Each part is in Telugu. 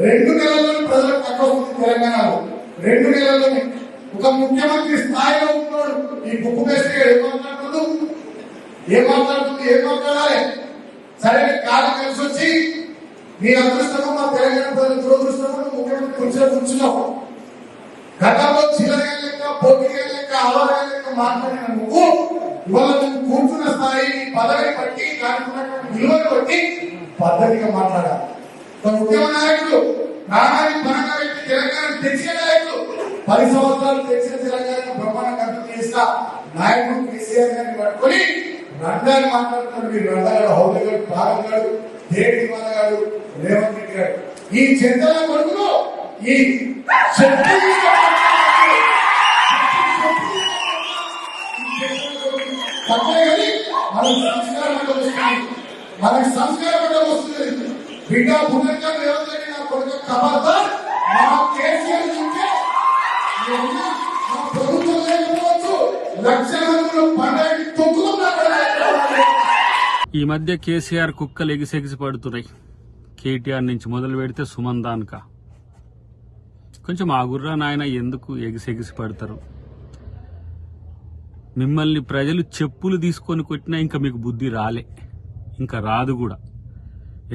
2 నెలల్లోనే ప్రజలకు తక్కువ తెలంగాణలో 2 నెలల్లోనే ఒక ముఖ్యమంత్రి స్థాయిలో ఉన్నాడు. ఈ బుక్ వేస్తే ఏం మాట్లాడాలి? సరే కాలం కలిసి వచ్చి నీ అదృష్టము మా తెలంగాణ ప్రజల దురదృష్టము ముఖ్యమంత్రి కూర్చున్నావు. గతంలో చిల్లరగా లెక్క పోటీగా లెక్క అలవగా లెక్క మాట్లాడిన నువ్వు ఇవాళ నువ్వు కూర్చున్న స్థాయి పదవి బట్టి దానికి ఉన్నటువంటి విలువను బట్టి పద్ధతిగా మాట్లాడాలి. ఉద్యమ నాయకులు ప్రాణానికి పరంగా పెట్టి తెలంగాణ తెచ్చిన నాయకులు 10 సంవత్సరాలు తెచ్చిన తెలంగాణ బ్రహ్మాండంగా అర్థం చేసిన నాయకుడు కేసీఆర్ గారిని పట్టుకొని రంగాన్ని మాట్లాడుతున్నారు. మీరు రంగాడు హౌదగాడు భాగంగాడు దేడి మనగాడు రేవంత్ రెడ్డి గారు ఈ చెంతల కొడుకులు ఈ మనకి సంస్కారం వస్తుంది. బిడ్డ పునర్కం రేవంత్ రెడ్డి నా కొడుకు ఖబర్దార్ మా కేసీఆర్ నుంచే మా ప్రభుత్వం లేకపోవచ్చు లక్షల మందిలో పండగకి ఈ మధ్య కేసీఆర్ కుక్కలు ఎగిసెగిసి పడుతున్నాయి. కేటీఆర్ నుంచి మొదలు పెడితే సుమన్ దాన్కా. కొంచెం ఆగుర్రా నాయన, ఎందుకు ఎగిసెగిసి పడతారు? మిమ్మల్ని ప్రజలు చెప్పులు తీసుకొని కొట్టినా ఇంకా మీకు బుద్ధి రాలే, ఇంకా రాదు కూడా.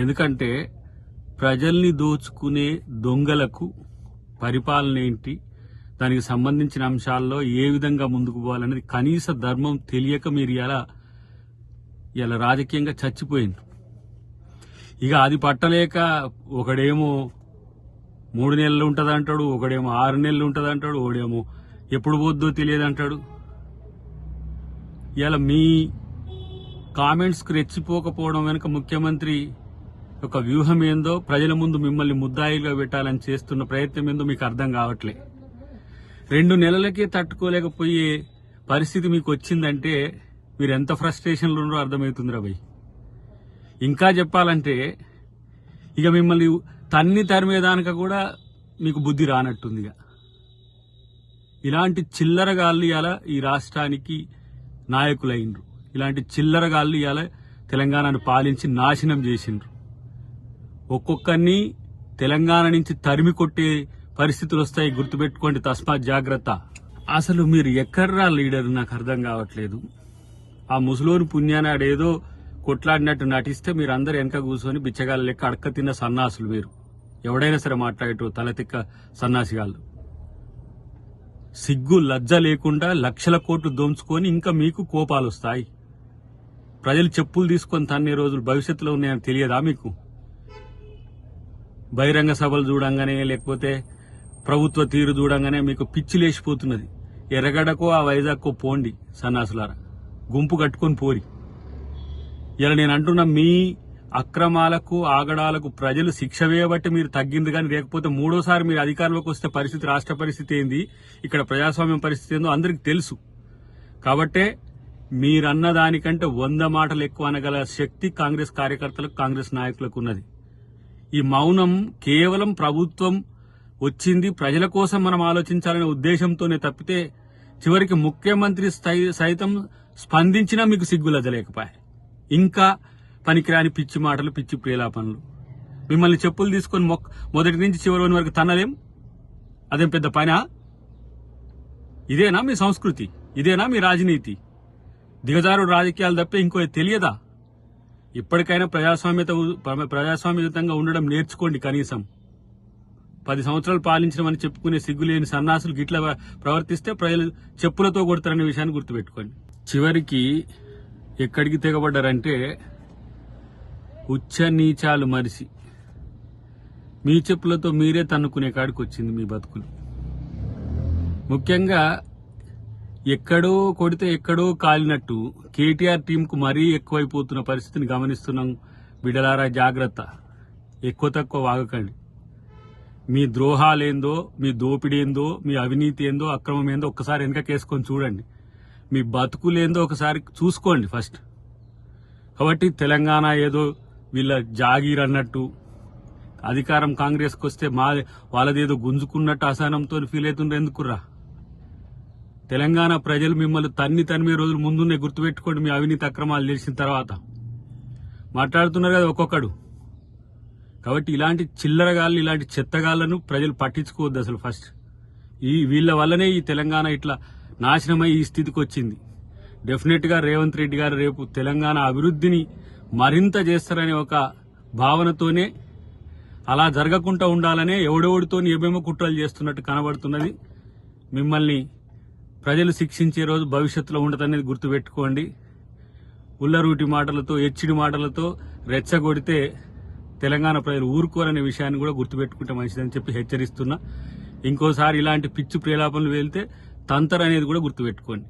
ఎందుకంటే ప్రజల్ని దోచుకునే దొంగలకు పరిపాలన ఏంటి, దానికి సంబంధించిన అంశాల్లో ఏ విధంగా ముందుకు పోవాలనేది కనీస ధర్మం తెలియక మీరు ఇలా రాజకీయంగా చచ్చిపోయింది. ఇక అది పట్టలేక ఒకడేమో 3 నెలలు ఉంటుంది అంటాడు, ఒకడేమో 6 నెలలు ఉంటుంది అంటాడు, ఒకడేమో ఎప్పుడు పోద్దో తెలియదు అంటాడు. ఇలా మీ కామెంట్స్కి రెచ్చిపోకపోవడం వెనుక ముఖ్యమంత్రి ఒక వ్యూహం ఏందో, ప్రజల ముందు మిమ్మల్ని ముద్దాయిగా పెట్టాలని చేస్తున్న ప్రయత్నం ఏందో మీకు అర్థం కావట్లే. 2 నెలలకే తట్టుకోలేకపోయే పరిస్థితి మీకు వచ్చిందంటే మీరు ఎంత ఫ్రస్ట్రేషన్లో ఉన్నారో అర్థమవుతుందిరా భయ్. ఇంకా చెప్పాలంటే ఇక మిమ్మల్ని తరిమేదానిక కూడా మీకు బుద్ధి రానట్టుంది. ఇలాంటి చిల్లరగాళ్ళు ఇవాళ ఈ రాష్ట్రానికి నాయకులైనరు. ఇలాంటి చిల్లరగాళ్ళు ఇవాళ తెలంగాణను పాలించి నాశనం చేసిండ్రు. ఒక్కొక్కరిని తెలంగాణ నుంచి తరిమి కొట్టే పరిస్థితులు వస్తాయి, గుర్తుపెట్టుకోండి. తస్మాత్ జాగ్రత్త. అసలు మీరు ఎక్కడ్రా లీడర్ నాకు అర్థం కావట్లేదు. ఆ ముసలోని పుణ్యానాడేదో కొట్లాడినట్టు నటిస్తే మీరు అందరు వెనక కూర్చొని బిచ్చగాళ్ళ లెక్క అడక్క తిన్న సన్నాసులు. మీరు ఎవడైనా సరే మాట్లాడేటో తలతిక్క సన్నాసిగాళ్ళు. సిగ్గు లజ్జ లేకుండా లక్షల కోట్లు దోంచుకొని ఇంకా మీకు కోపాలు వస్తాయి. ప్రజలు చెప్పులు తీసుకొని తన్నే రోజులు భవిష్యత్తులో ఉన్నాయని తెలియదా మీకు? బహిరంగ సభలు చూడంగానే లేకపోతే ప్రభుత్వ తీరు చూడంగానే మీకు పిచ్చి లేచిపోతున్నది. ఎర్రగడ్డకో ఆ వైజాగ్కో పోండి సన్నాసులారా, గుంపు కట్టుకొని పోరి. ఇలా నేను అంటున్న మీ అక్రమాలకు ఆగడాలకు ప్రజలు శిక్ష వేయబట్టి మీరు తగ్గింది, కానీ లేకపోతే 3వ సారి మీరు అధికారంలోకి వస్తే పరిస్థితి, రాష్ట్ర పరిస్థితి ఏంది, ఇక్కడ ప్రజాస్వామ్యం పరిస్థితి ఏందో అందరికి తెలుసు. కాబట్టే మీరన్న దానికంటే 100 మాటలు ఎక్కువ అనగల శక్తి కాంగ్రెస్ కార్యకర్తలకు, కాంగ్రెస్ నాయకులకు ఉన్నది. ఈ మౌనం కేవలం ప్రభుత్వం వచ్చింది ప్రజల కోసం మనం ఆలోచించాలనే ఉద్దేశంతోనే తప్పితే చివరికి ముఖ్యమంత్రి సైతం స్పందించినా మీకు సిగ్గులజలేకపోయాయి. ఇంకా పనికిరాని పిచ్చి మాటలు, పిచ్చి ప్రేలాపనలు. మిమ్మల్ని చెప్పులు తీసుకొని మొదటి నుంచి చివరి వరకు తన్నలేం. అదేం పెద్ద పనా? ఇదేనా మీ సంస్కృతి? ఇదేనా మీ రాజనీతి? దిగజారు రాజకీయాలు తప్పే ఇంకో తెలియదా? ఇప్పటికైనా ప్రజాస్వామ్యయుతంగా ఉండడం నేర్చుకోండి. కనీసం 10 సంవత్సరాలు పాలించడమని చెప్పుకునే సిగ్గులేని సన్నాసులు గిట్లా ప్రవర్తిస్తే ప్రజలు చెప్పులతో కొడతారనే విషయాన్ని గుర్తుపెట్టుకోండి. చివరికి ఎక్కడికి తెగబడ్డారంటే ఉచ్చ నీచాలు మరిసి మీ చెప్పులతో మీరే తన్నుకునే కాడికి వచ్చింది మీ బతుకులు. ముఖ్యంగా ఎక్కడో కొడితే ఎక్కడో కాలినట్టు కేటీఆర్ టీంకు మరీ ఎక్కువైపోతున్న పరిస్థితిని గమనిస్తున్నాం. బిడ్డలారా జాగ్రత్త, ఎక్కువ తక్కువ వాగకండి. మీ ద్రోహాలేందో, మీ దోపిడేందో, మీ అవినీతి ఏందో, అక్రమం ఏందో ఒక్కసారి వెనకకేసుకొని చూడండి. మీ బతుకులేందో ఒకసారి చూసుకోండి ఫస్ట్. కాబట్టి తెలంగాణ ఏదో వీళ్ళ జాగీర్ అన్నట్టు, అధికారం కాంగ్రెస్కి వస్తే వాళ్ళదేదో గుంజుకున్నట్టు అసహనంతో ఫీల్ అవుతుండ్రు. ఎందుకుర్రా? తెలంగాణ ప్రజలు మిమ్మల్ని తన్నిమే రోజులు ముందునే గుర్తుపెట్టుకోండి. మీ అవినీతి అక్రమాలు తెలిసిన తర్వాత మాట్లాడుతున్నారు కదా ఒక్కొక్కడు. కాబట్టి ఇలాంటి చిల్లరగాళ్ళు ఇలాంటి చెత్తగాళ్లను ప్రజలు పట్టించుకోవద్దు అసలు ఫస్ట్. వీళ్ళ వల్లనే ఈ తెలంగాణ ఇట్లా నాశనమై ఈ స్థితికి వచ్చింది. డెఫినెట్ గా రేవంత్ రెడ్డి గారు రేపు తెలంగాణ అభివృద్ధిని మరింత చేస్తారనే ఒక భావనతోనే అలా జరగకుండా ఉండాలనే ఎవడెవడితో ఏమేమో కుట్రలు చేస్తున్నట్టు కనబడుతున్నది. మిమ్మల్ని ప్రజలు శిక్షించే రోజు భవిష్యత్తులో ఉండదనేది గుర్తుపెట్టుకోండి. ఉల్లరూటి మాటలతో ఎచ్చిడి మాటలతో రెచ్చగొడితే తెలంగాణ ప్రజలు ఊరుకోరనే విషయాన్ని కూడా గుర్తుపెట్టుకుంటే మంచిదని చెప్పి హెచ్చరిస్తున్నా. ఇంకోసారి ఇలాంటి పిచ్చి ప్రేలాపనలు వెళ్తే తంతర్ అనేది కూడా గుర్తుపెట్టుకోండి.